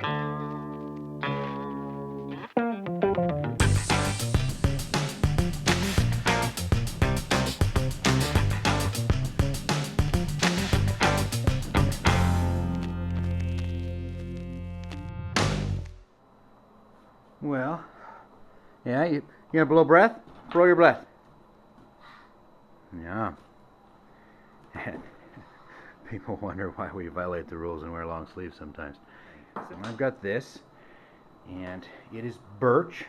Well, yeah, you gonna blow breath? Blow your breath. Yeah. People wonder why we violate the rules and wear long sleeves sometimes. So I've got this, and it is birch,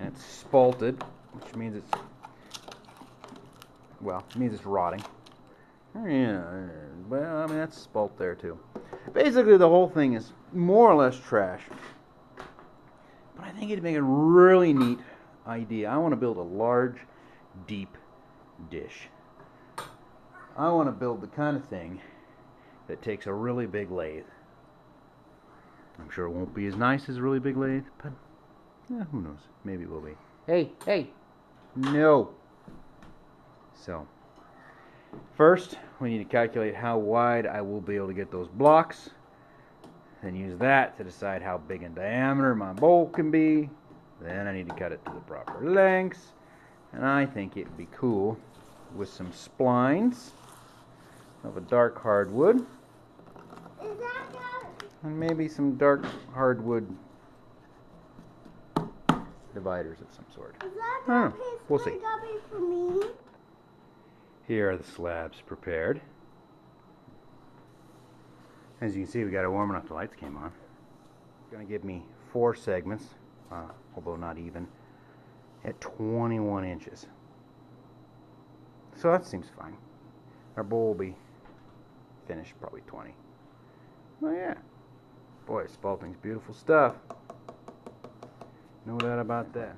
and it's spalted, which means it's, well, it means it's rotting. Yeah, well, I mean, that's spalt there too. Basically, the whole thing is more or less trash. But I think it'd make a really neat idea. I want to build a large, deep dish. I want to build the kind of thing that takes a really big lathe. I'm sure it won't be as nice as a really big lathe, but who knows? Maybe it will be. Hey, no. So, first, we need to calculate how wide I will be able to get those blocks. Then use that to decide how big in diameter my bowl can be. Then I need to cut it to the proper lengths. And I think it'd be cool with some splines of a dark hardwood. And maybe some dark hardwood dividers of some sort. Is that we'll see. For me? Here are the slabs prepared. As you can see, we got it warm enough the lights came on. It's going to give me 4 segments, although not even, at 21 inches. So that seems fine. Our bowl will be finished probably 20. Oh yeah. Boy, spalting's beautiful stuff. No doubt about that.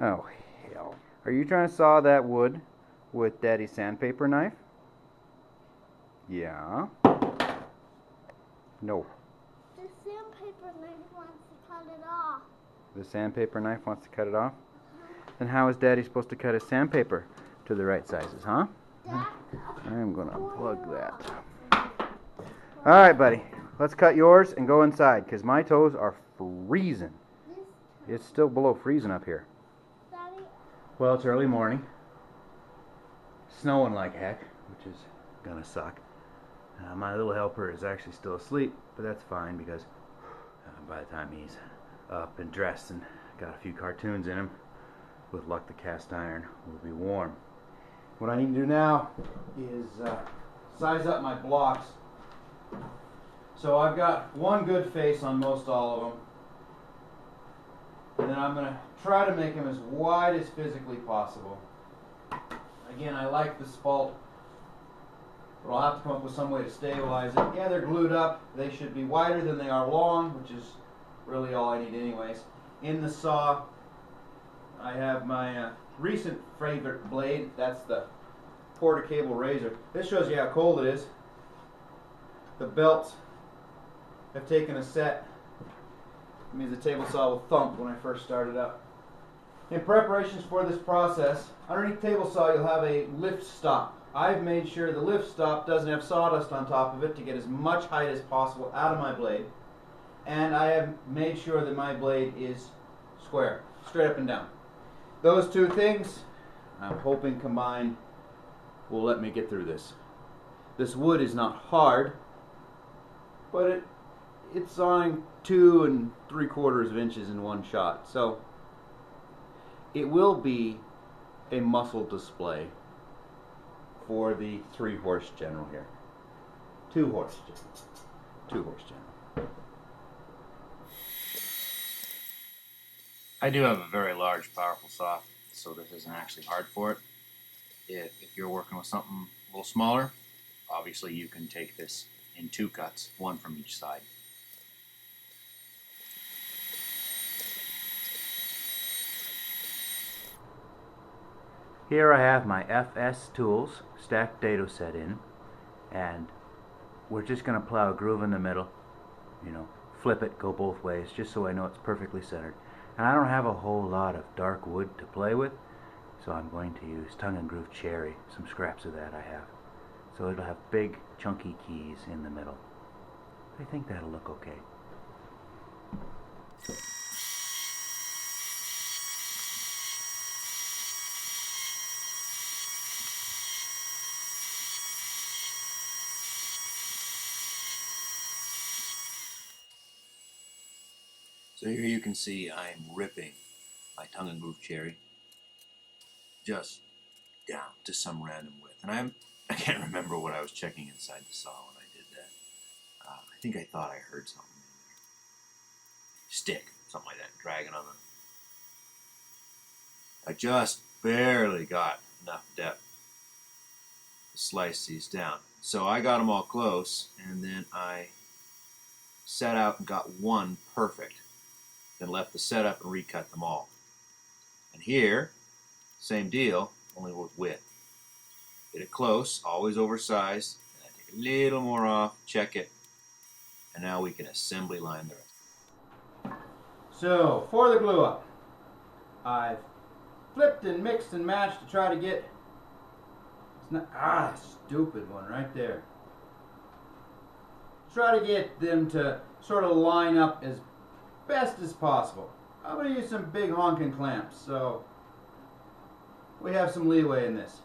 Oh, hell. Are you trying to saw that wood with Daddy's sandpaper knife? Yeah. No. The sandpaper knife wants to cut it off. The sandpaper knife wants to cut it off? Then how is Daddy supposed to cut his sandpaper to the right sizes, huh? I'm going to plug that. Alright, buddy. Let's cut yours and go inside, because my toes are freezing. It's still below freezing up here. Daddy? Well, it's early morning. Snowing like heck, which is going to suck. My little helper is actually still asleep, but that's fine, because by the time he's up and dressed and got a few cartoons in him, with luck the cast iron will be warm. What I need to do now is size up my blocks. So I've got one good face on most all of them. And then I'm going to try to make them as wide as physically possible. Again, I like the spalt, but I'll have to come up with some way to stabilize it. Yeah, they're glued up. They should be wider than they are long, which is really all I need anyways. In the saw, I have my recent favorite blade. That's the Porter Cable Razor. This shows you how cold it is. The belts have taken a set. It means the table saw will thump when I first started up. In preparations for this process, underneath the table saw you'll have a lift stop. I've made sure the lift stop doesn't have sawdust on top of it to get as much height as possible out of my blade. And I have made sure that my blade is square, straight up and down. Those two things, I'm hoping combined, will let me get through this. This wood is not hard, but it's sawing 2 3/4 inches in one shot. So it will be a muscle display for the 3-horse general here. 2-horse general. 2-horse general. I do have a very large, powerful saw, so this isn't actually hard for it. If you're working with something a little smaller, obviously you can take this in 2 cuts, 1 from each side. Here I have my FS tools, stacked dado set in, and we're just going to plow a groove in the middle, flip it, go both ways, just so I know it's perfectly centered. And I don't have a whole lot of dark wood to play with, so I'm going to use tongue and groove cherry, some scraps of that I have. So it'll have big chunky keys in the middle. I think that'll look okay. So here you can see I'm ripping my tongue and groove cherry just down to some random width. And I can't remember what I was checking inside the saw when I did that. I think I thought I heard something in there. Stick, something like that, dragging on the... I just barely got enough depth to slice these down. So I got them all close, and then I set out and got one perfect. Then left the setup and recut them all. And here, same deal, only with width. Get it close, always oversized, and I take a little more off, check it, and now we can assembly line the rest. So, for the glue up, I've flipped and mixed and matched to try to get, it's not, stupid one right there. Try to get them to sort of line up as best as possible. I'm going to use some big honking clamps, so we have some leeway in this.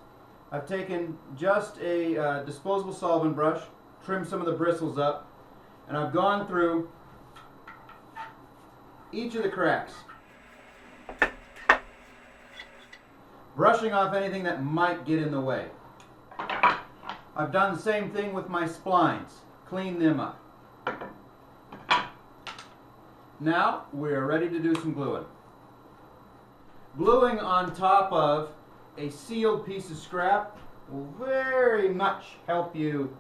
I've taken just a disposable solvent brush, trimmed some of the bristles up, and I've gone through each of the cracks, brushing off anything that might get in the way. I've done the same thing with my splines, cleaned them up. Now we are ready to do some gluing. Gluing on top of a sealed piece of scrap will very much help you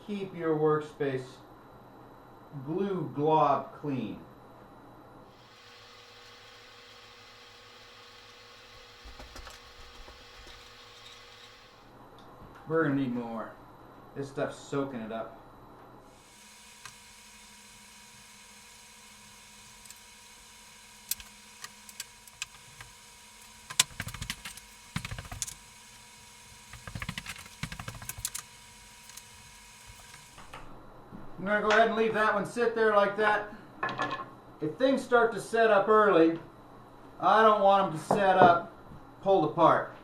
keep your workspace glue glob clean. We're going to need more. This stuff's soaking it up. I'm going to go ahead and leave that one sit there like that. If things start to set up early, I don't want them to set up pulled apart.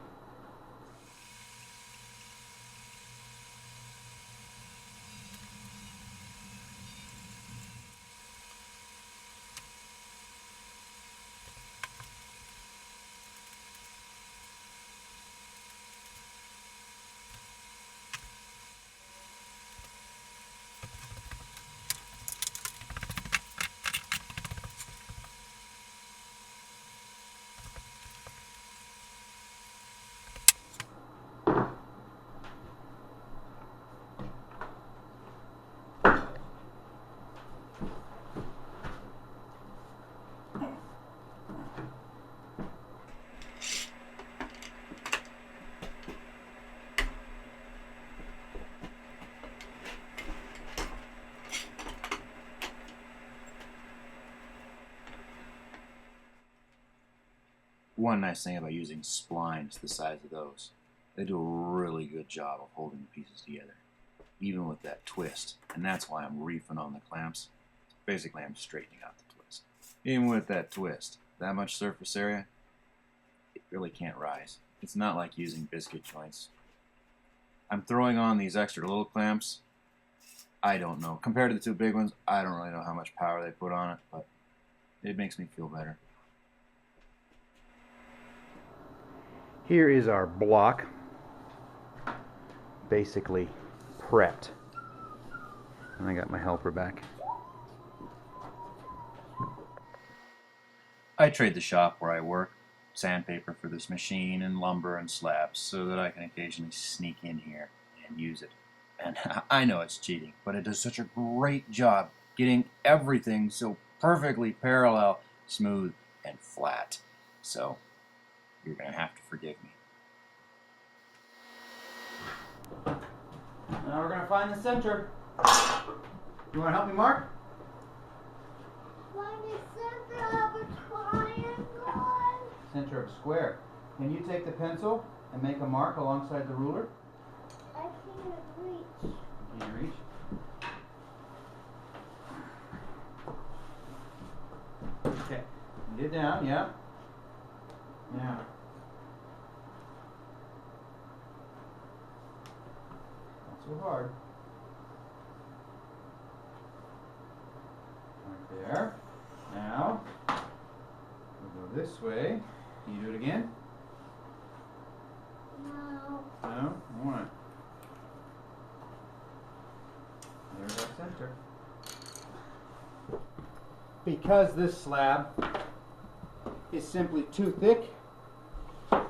One nice thing about using splines the size of those, they do a really good job of holding the pieces together, even with that twist. And that's why I'm reefing on the clamps. Basically, I'm straightening out the twist. Even with that twist, that much surface area, it really can't rise. It's not like using biscuit joints. I'm throwing on these extra little clamps. I don't know. Compared to the two big ones, I don't really know how much power they put on it, but it makes me feel better. Here is our block, basically prepped. And I got my helper back. I trade the shop where I work, sandpaper for this machine and lumber and slabs, so that I can occasionally sneak in here and use it. And I know it's cheating, but it does such a great job getting everything so perfectly parallel, smooth, and flat. So you're going to have to forgive me. Now we're going to find the center. You want to help me, Mark? Find the center of a triangle. Center of a square. Can you take the pencil and make a mark alongside the ruler? I can't reach. Can you reach? Okay, get down, yeah. Now, not so hard. Right there. Now, we'll go this way. Can you do it again? No. No? Alright. There's our center. Because this slab is simply too thick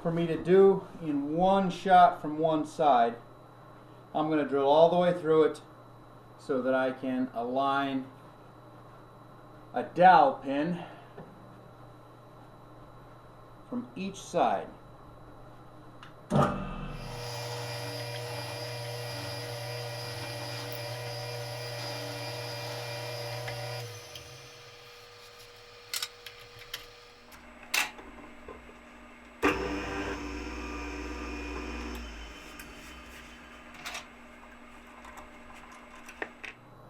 for me to do in one shot from one side, I'm going to drill all the way through it so that I can align a dowel pin from each side.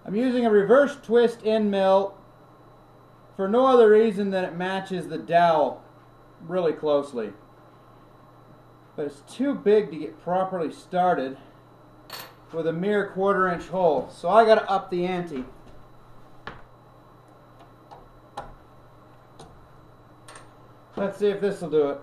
I'm using a reverse twist end mill for no other reason than it matches the dowel really closely. But it's too big to get properly started with a mere 1/4 inch hole. So I gotta up the ante. Let's see if this will do it.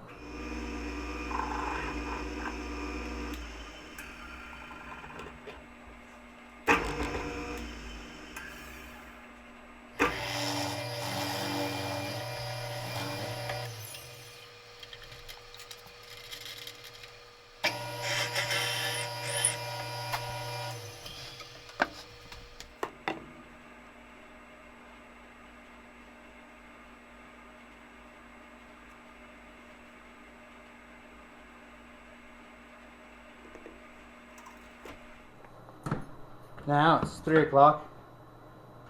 Now it's 3 o'clock.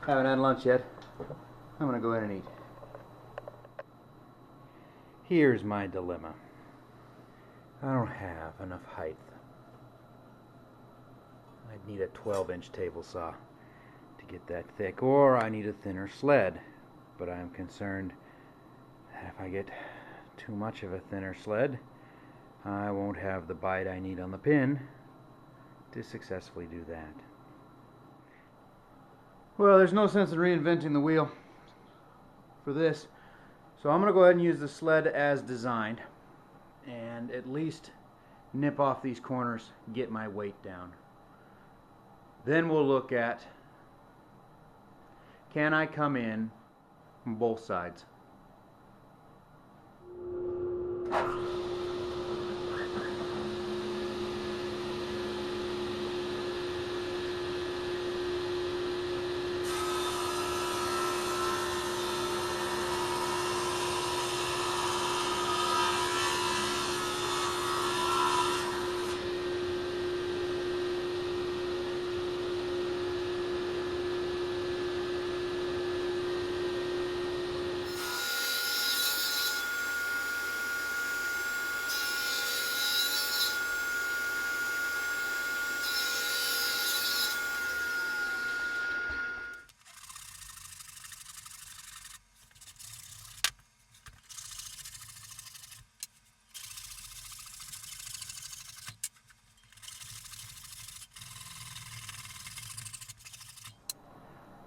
Haven't had lunch yet. I'm gonna go in and eat. Here's my dilemma. I don't have enough height. I'd need a 12-inch table saw to get that thick, or I need a thinner sled. But I'm concerned that if I get too much of a thinner sled, I won't have the bite I need on the pin to successfully do that. Well, there's no sense in reinventing the wheel for this, so I'm going to go ahead and use the sled as designed and at least nip off these corners, get my weight down. Then we'll look at, can I come in from both sides?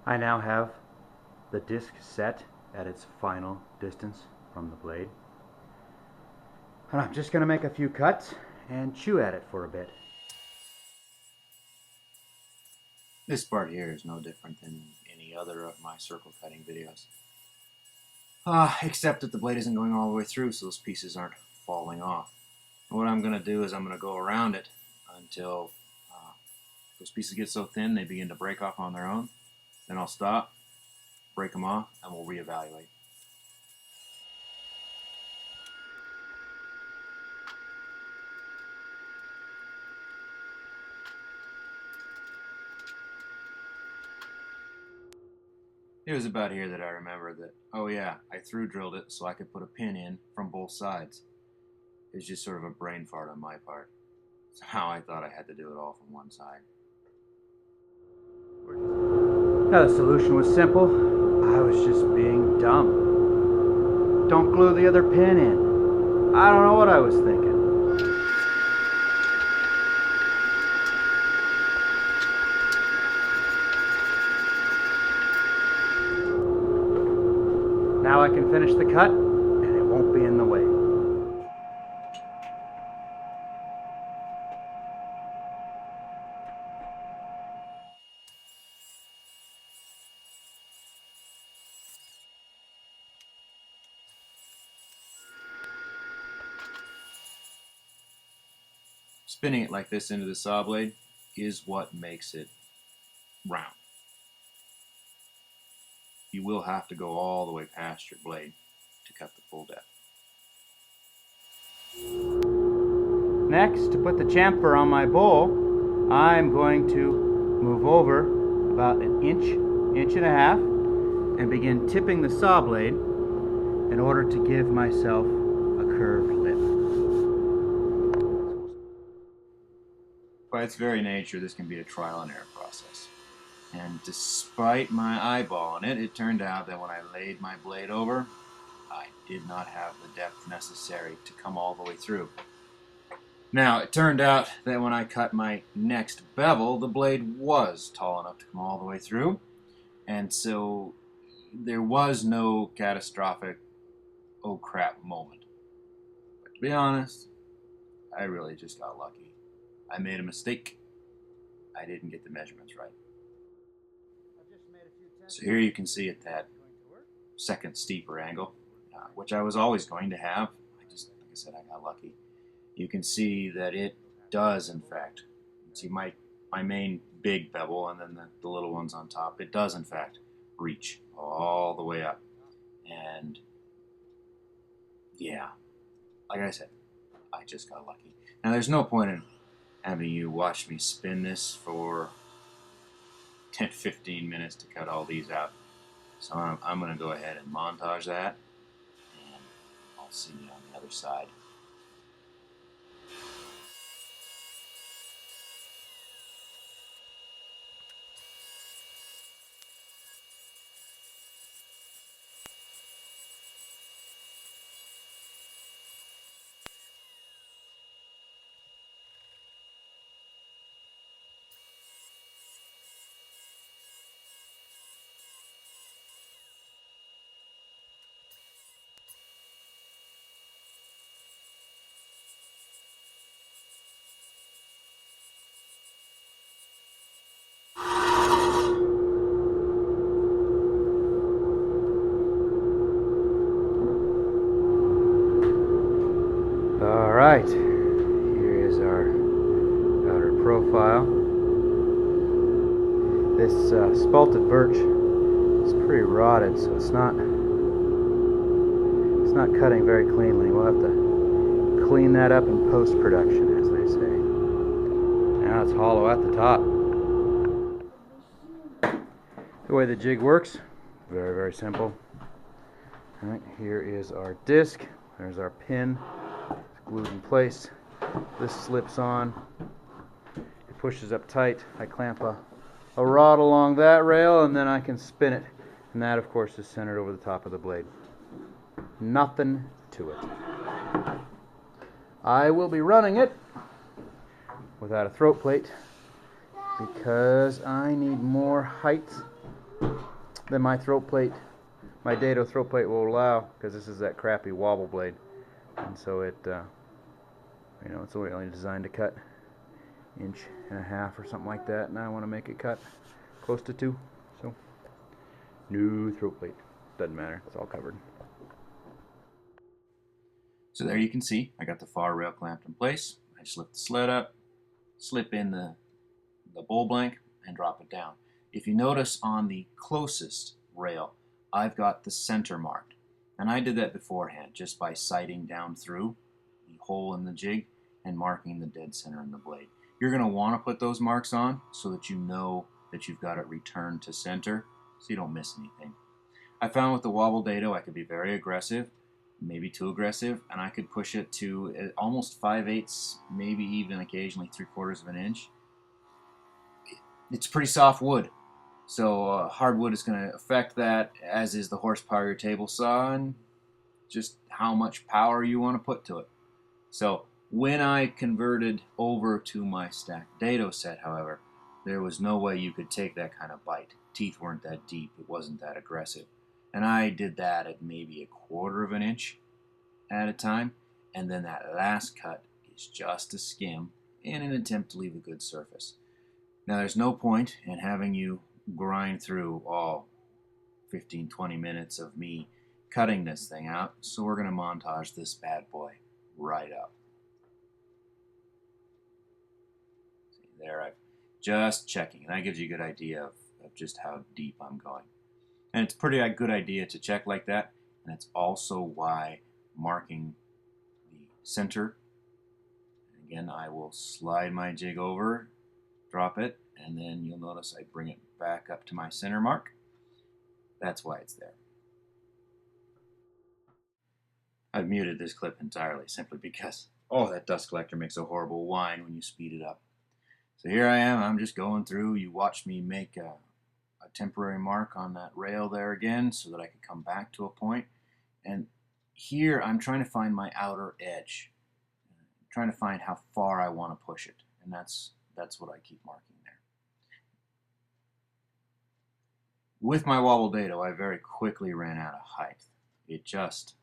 I now have the disc set at its final distance from the blade. And I'm just going to make a few cuts and chew at it for a bit. This part here is no different than any other of my circle cutting videos. Except that the blade isn't going all the way through, so those pieces aren't falling off. And what I'm going to do is I'm going to go around it until those pieces get so thin they begin to break off on their own. Then I'll stop, break them off, and we'll reevaluate. It was about here that I remember that, oh yeah, I through drilled it so I could put a pin in from both sides. It was just sort of a brain fart on my part. Somehow I thought I had to do it all from one side. Now the solution was simple. I was just being dumb. Don't glue the other pin in. I don't know what I was thinking. Now I can finish the cut, and it won't be in the way. Spinning it like this into the saw blade is what makes it round. You will have to go all the way past your blade to cut the full depth. Next, to put the chamfer on my bowl, I'm going to move over about an inch, inch and a half, and begin tipping the saw blade in order to give myself a curved lip. By its very nature, this can be a trial and error process. And despite my eyeballing it, it turned out that when I laid my blade over, I did not have the depth necessary to come all the way through. Now, it turned out that when I cut my next bevel, the blade was tall enough to come all the way through, and so there was no catastrophic, oh crap moment. But to be honest, I really just got lucky. I made a mistake. I didn't get the measurements right. So here you can see at that second steeper angle, which I was always going to have. Like I said, I got lucky. You can see that it does, in fact, see my main big bevel and then the little ones on top, it does, in fact, reach all the way up. And yeah, like I said, I just got lucky. Now, there's no point in having you watch me spin this for 10-15 minutes to cut all these out. So I'm going to go ahead and montage that, and I'll see you on the other side. Alright, here is our outer profile. This spalted birch is pretty rotted, so it's not cutting very cleanly. We'll have to clean that up in post-production, as they say. Now it's hollow at the top. The way the jig works, very, very simple. Alright, here is our disc. There's our pin. Glued in place. This slips on. It pushes up tight. I clamp a rod along that rail, and then I can spin it. And that, of course, is centered over the top of the blade. Nothing to it. I will be running it without a throat plate because I need more height than my throat plate, my dado throat plate will allow, because this is that crappy wobble blade. And so it, it's only designed to cut 1.5 inches or something like that, and I want to make it cut close to 2. So, new throat plate. Doesn't matter, it's all covered. So there you can see, I got the far rail clamped in place. I just lift the sled up, slip in the bowl blank, and drop it down. If you notice on the closest rail, I've got the center marked. And I did that beforehand, just by sighting down through the hole in the jig and marking the dead center in the blade. You're going to want to put those marks on so that you know that you've got it returned to center, so you don't miss anything. I found with the wobble dado I could be very aggressive, maybe too aggressive, and I could push it to almost 5/8, maybe even occasionally 3/4 of an inch. It's pretty soft wood. So hardwood is going to affect that, as is the horsepower of your table saw, and just how much power you want to put to it. So when I converted over to my stacked dado set, however, there was no way you could take that kind of bite. Teeth weren't that deep. It wasn't that aggressive. And I did that at maybe 1/4 of an inch at a time. And then that last cut is just a skim in an attempt to leave a good surface. Now there's no point in having you grind through all 15-20 minutes of me cutting this thing out, so we're going to montage this bad boy right up. See there, I'm just checking, and that gives you a good idea of just how deep I'm going. And it's a pretty good idea to check like that, and it's also why marking the center, again, I will slide my jig over, drop it, and then you'll notice I bring it back up to my center mark. That's why it's there. I've muted this clip entirely simply because, oh, that dust collector makes a horrible whine when you speed it up. So here I am, I'm just going through. You watch me make a temporary mark on that rail there again so that I can come back to a point. And here I'm trying to find my outer edge. I'm trying to find how far I want to push it. And that's what I keep marking there. With my wobble dado, I very quickly ran out of height. It just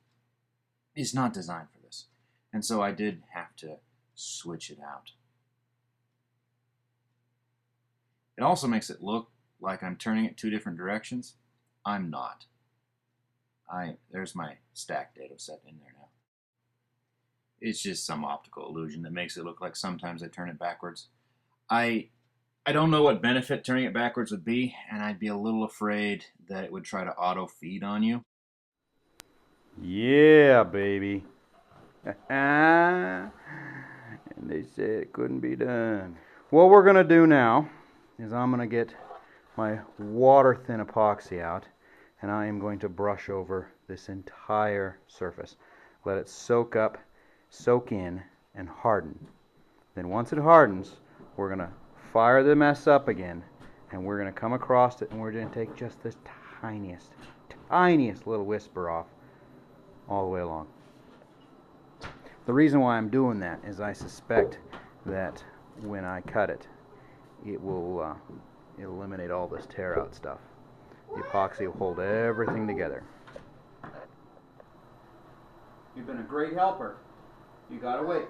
is not designed for this. And so I did have to switch it out. It also makes it look like I'm turning it 2 different directions. I'm not. There's my stacked dado set in there now. It's just some optical illusion that makes it look like sometimes I turn it backwards. I don't know what benefit turning it backwards would be, and I'd be a little afraid that it would try to auto feed on you. Yeah, baby. And they said it couldn't be done. What we're going to do now is I'm going to get my water thin epoxy out, and I am going to brush over this entire surface. Let it soak up, soak in, and harden. Then once it hardens, we're going to fire the mess up again, and we're going to come across it, and we're going to take just this tiniest little whisper off all the way along. The reason why I'm doing that is I suspect that when I cut it, it will eliminate all this tear out stuff. The epoxy will hold everything together. You've been a great helper. You gotta wait.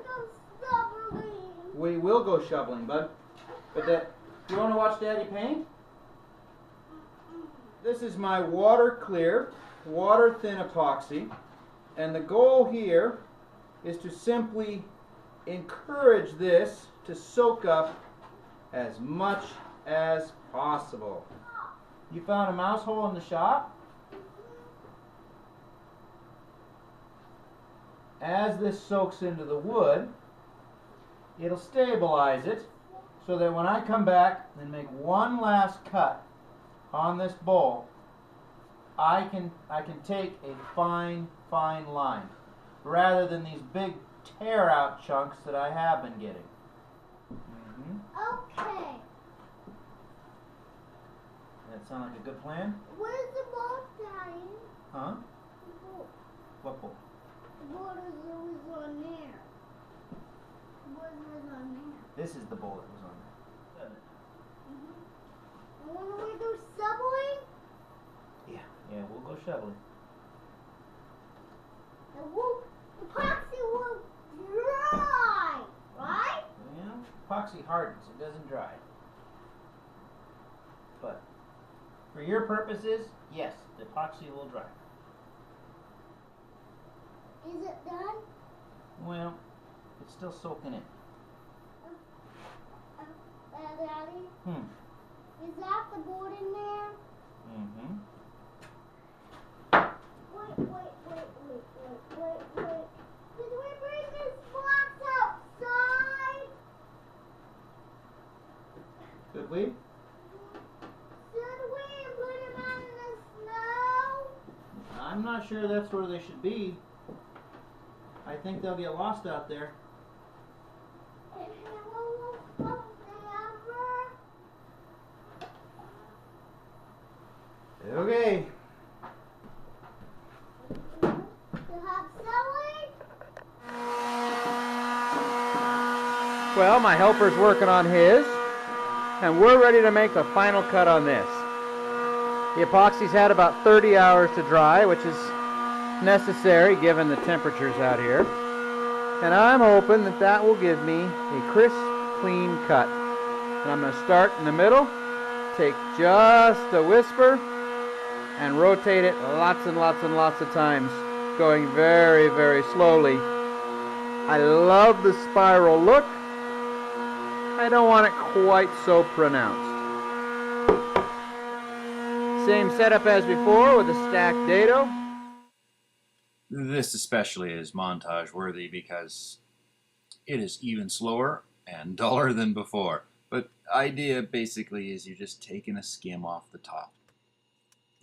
We will go shoveling, bud. But you want to watch Daddy paint? This is my water clear, water thin epoxy, and the goal here is to simply encourage this to soak up as much as possible. You found a mouse hole in the shop? As this soaks into the wood, it'll stabilize it so that when I come back and make one last cut on this bowl, I can take a fine line rather than these big tear out chunks that I have been getting. Okay. That sound like a good plan? Where's the bowl, Daddy? Huh? The bowl. What bowl? The bowl is always on there. The bowl is always on there. This is the bowl that was on there. And when we go shoveling, Yeah, we'll go shoveling. the epoxy will dry, right? Yeah, epoxy hardens, it doesn't dry. But for your purposes, yes, the epoxy will dry. Is it done? Well, it's still soaking in. Daddy? Is that the board in there? Mm-hmm. Wait. Did we bring this box outside? Could we? Should we put them out in the snow? I'm not sure that's where they should be. I think they'll get lost out there. And will forever? Okay. So how Well, my helper's working on his, and we're ready to make the final cut on this. The epoxy's had about 30 hours to dry, which is necessary given the temperatures out here. And I'm hoping that that will give me a crisp, clean cut. And I'm going to start in the middle, take just a whisper, and rotate it lots and lots and lots of times, going very, very slowly. I love the spiral look. I don't want it quite so pronounced. Same setup as before with a stacked dado. This especially is montage worthy because it is even slower and duller than before. But idea basically is you're just taking a skim off the top.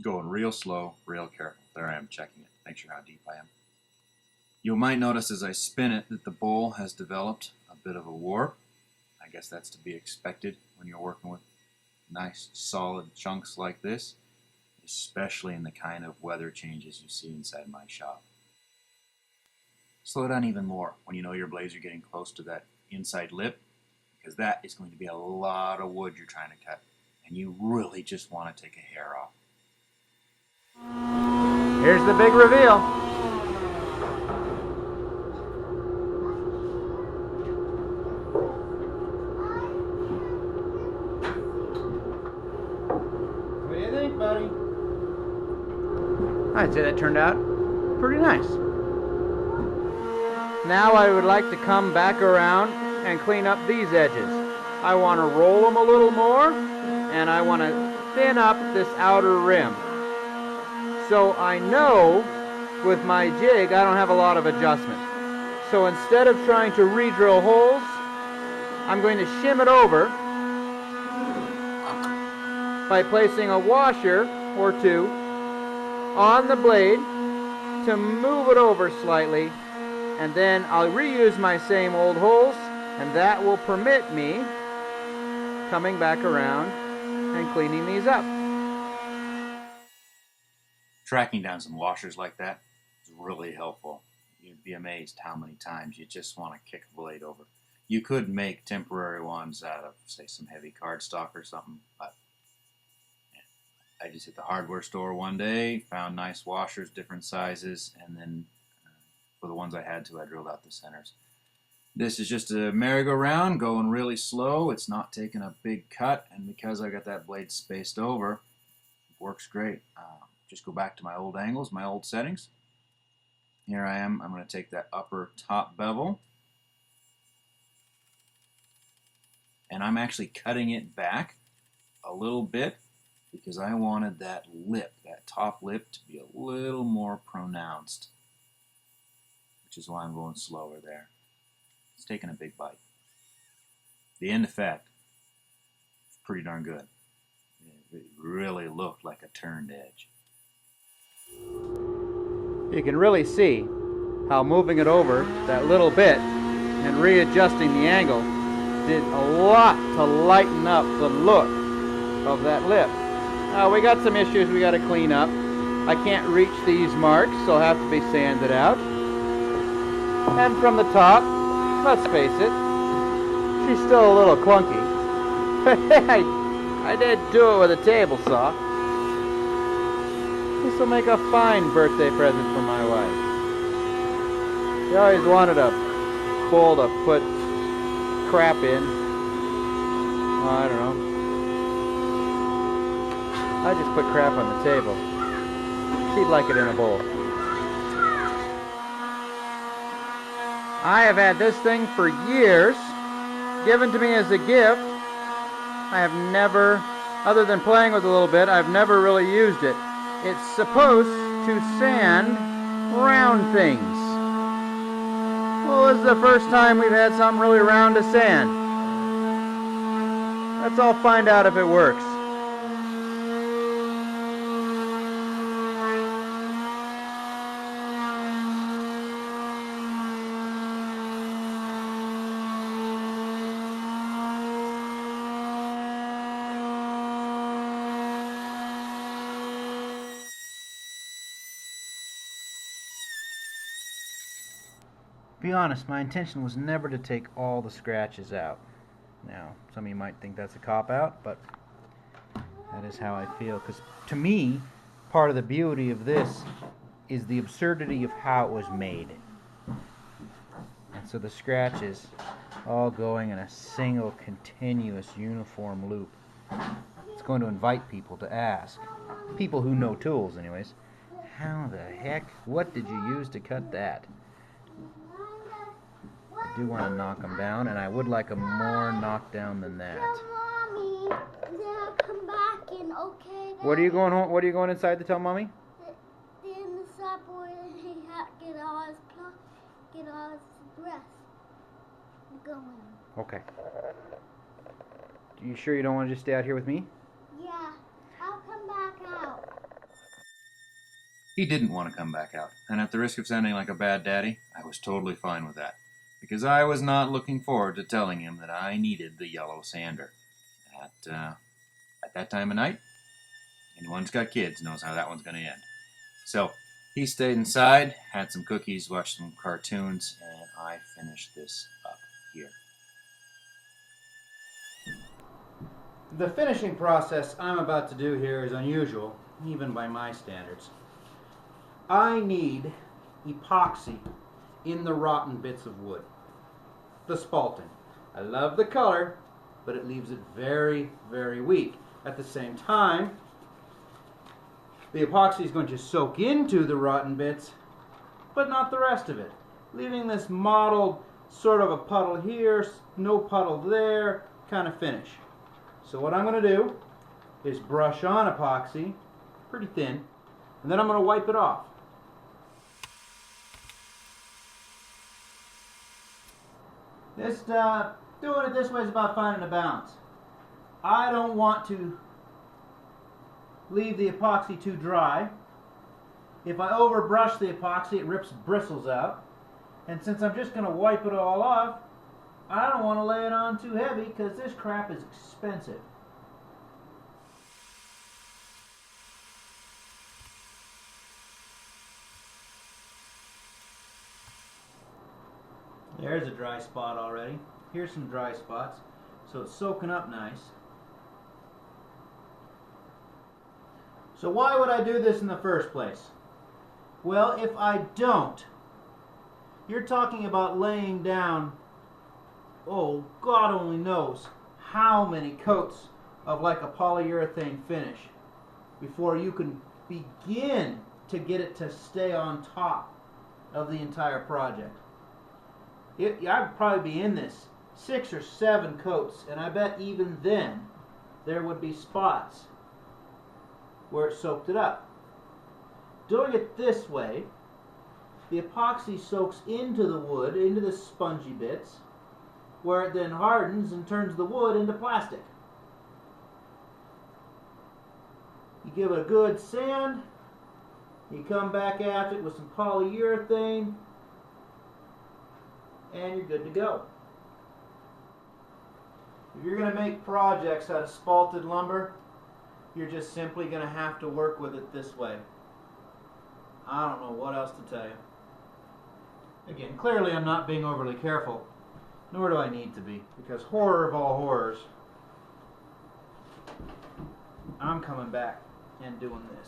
Going real slow, real careful. There I am checking it. Make sure how deep I am. You might notice as I spin it that the bowl has developed a bit of a warp. I guess that's to be expected when you're working with nice solid chunks like this, especially in the kind of weather changes you see inside my shop. Slow down even more when you know your blades are getting close to that inside lip, because that is going to be a lot of wood you're trying to cut, and you really just want to take a hair off. Here's the big reveal. What do you think, buddy? I'd say that turned out pretty nice. Now I would like to come back around and clean up these edges. I want to roll them a little more, and I want to thin up this outer rim. So I know with my jig I don't have a lot of adjustment. So instead of trying to re-drill holes, I'm going to shim it over by placing a washer or two on the blade to move it over slightly, and then I'll reuse my same old holes, and that will permit me coming back around and cleaning these up. Tracking down some washers like that is really helpful. You'd be amazed how many times you just want to kick a blade over. You could make temporary ones out of, say, some heavy cardstock or something, but I just hit the hardware store one day, found nice washers, different sizes, and then for the ones I had to, I drilled out the centers. This is just a merry-go-round going really slow. It's not taking a big cut, and because I got that blade spaced over, it works great. Just go back to my old angles, my old settings. Here I am. I'm going to take that upper top bevel, and I'm actually cutting it back a little bit because I wanted that lip, that top lip, to be a little more pronounced, which is why I'm going slower there. It's taking a big bite. The end effect is pretty darn good. It really looked like a turned edge. You can really see how moving it over that little bit and readjusting the angle did a lot to lighten up the look of that lip. We got some issues we got to clean up. I can't reach these marks, so I'll have to be sanded out. And from the top, let's face it, she's still a little clunky. I did do it with a table saw. This will make a fine birthday present for my wife. She always wanted a bowl to put crap in. Oh, I don't know. I just put crap on the table. She'd like it in a bowl. I have had this thing for years, given to me as a gift. I have never, other than playing with it a little bit, I've never really used it. It's supposed to sand round things. Well, this is the first time we've had something really round to sand. Let's all find out if it works. Be honest, my intention was never to take all the scratches out. Now, some of you might think that's a cop-out, but that is how I feel. Because to me, part of the beauty of this is the absurdity of how it was made. And so the scratches all going in a single, continuous, uniform loop. It's going to invite people to ask. People who know tools, anyways. How the heck? What did you use to cut that? I do want to knock them down, and I would like a more knockdown than that. Tell Mommy that I'll come back in, okay? What are you going home? What are you going inside to tell Mommy? In the subway, he had to get all his breath going. Okay. Are you sure you don't want to just stay out here with me? Yeah, I'll come back out. He didn't want to come back out, and at the risk of sounding like a bad daddy, I was totally fine with that, because I was not looking forward to telling him that I needed the yellow sander. At that time of night, anyone who's got kids knows how that one's going to end. So he stayed inside, had some cookies, watched some cartoons, and I finished this up here. The finishing process I'm about to do here is unusual, even by my standards. I need epoxy in the rotten bits of wood. The spalting. I love the color, but it leaves it very, very weak. At the same time, the epoxy is going to soak into the rotten bits, but not the rest of it, leaving this mottled sort of a puddle here, no puddle there kind of finish. So what I'm going to do is brush on epoxy, pretty thin, and then I'm going to wipe it off. Doing it this way is about finding a balance. I don't want to leave the epoxy too dry. If I overbrush the epoxy, it rips bristles out. And since I'm just going to wipe it all off, I don't want to lay it on too heavy because this crap is expensive. There's a dry spot already. Here's some dry spots. So it's soaking up nice. So why would I do this in the first place? Well, if I don't, you're talking about laying down, oh, God only knows how many coats of like a polyurethane finish before you can begin to get it to stay on top of the entire project. I'd probably be in this 6 or 7 coats, and I bet even then there would be spots where it soaked it up. Doing it this way, the epoxy soaks into the wood, into the spongy bits, where it then hardens and turns the wood into plastic. You give it a good sand, you come back at it with some polyurethane, and you're good to go. If you're going to make projects out of spalted lumber, you're just simply going to have to work with it this way. I don't know what else to tell you. Again, clearly I'm not being overly careful, nor do I need to be, because horror of all horrors, I'm coming back and doing this.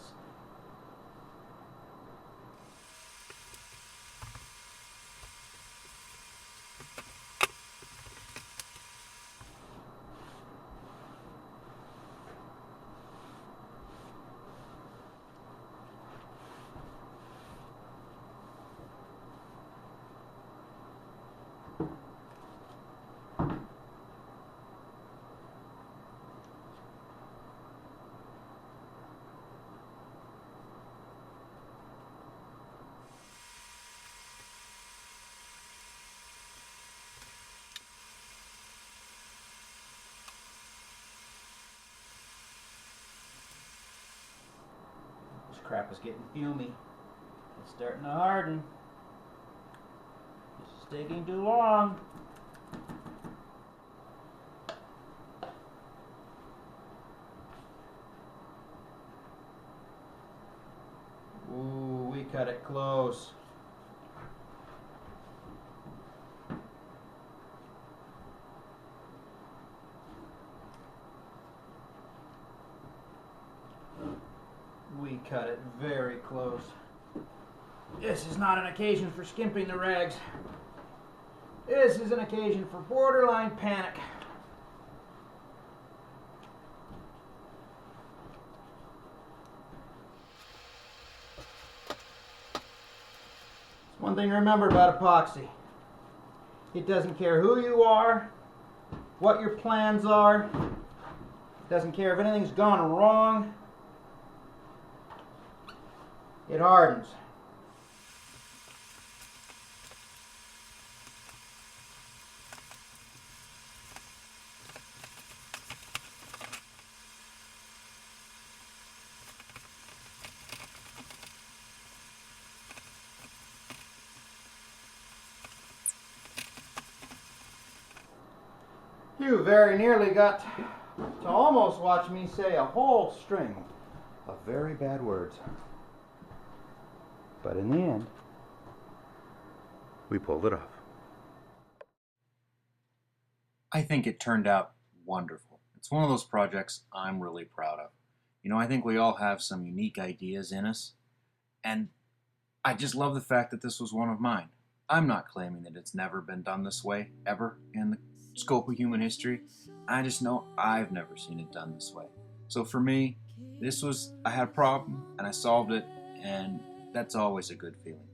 This crap is getting fumy. It's starting to harden. This is taking too long. Ooh, we cut it close. cut it very close. This is not an occasion for skimping the rags. This is an occasion for borderline panic. One thing to remember about epoxy: it doesn't care who you are, what your plans are, it doesn't care if anything's gone wrong, it hardens. You very nearly got to almost watch me say a whole string of very bad words. But in the end, we pulled it off. I think it turned out wonderful. It's one of those projects I'm really proud of. You know, I think we all have some unique ideas in us, and I just love the fact that this was one of mine. I'm not claiming that it's never been done this way, ever, in the scope of human history. I just know I've never seen it done this way. So for me, I had a problem, and I solved it, and that's always a good feeling.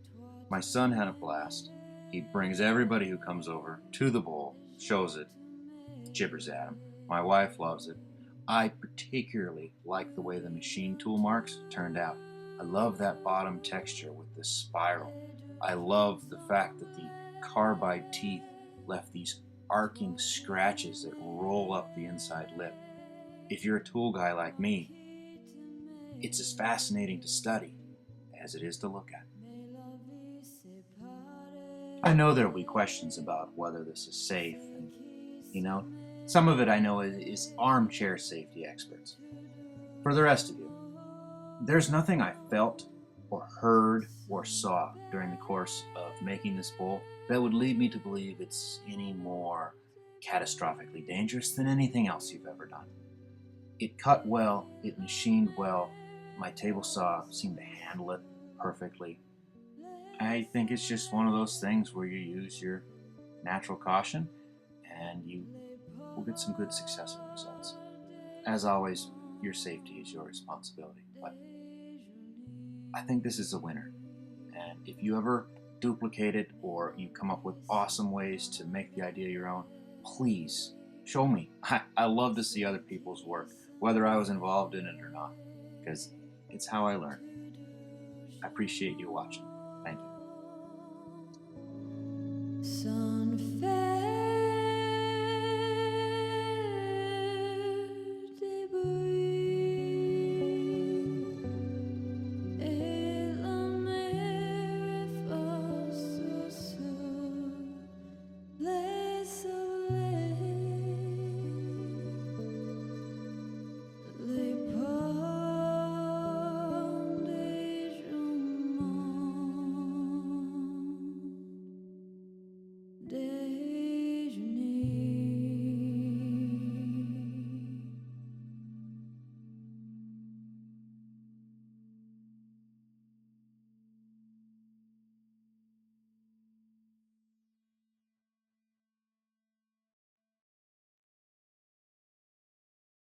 My son had a blast. He brings everybody who comes over to the bowl, shows it, gibbers at him. My wife loves it. I particularly like the way the machine tool marks turned out. I love that bottom texture with the spiral. I love the fact that the carbide teeth left these arcing scratches that roll up the inside lip. If you're a tool guy like me, it's as fascinating to study as it is to look at. I know there will be questions about whether this is safe, and some of it I know is armchair safety experts. For the rest of you, there's nothing I felt or heard or saw during the course of making this bowl that would lead me to believe it's any more catastrophically dangerous than anything else you've ever done. It cut well, it machined well, my table saw seemed to handle it perfectly. I think it's just one of those things where you use your natural caution and you will get some good successful results. As always, your safety is your responsibility, but I think this is a winner. And if you ever duplicate it or you come up with awesome ways to make the idea your own, please show me. I love to see other people's work, whether I was involved in it or not, because it's how I learn. I appreciate you watching.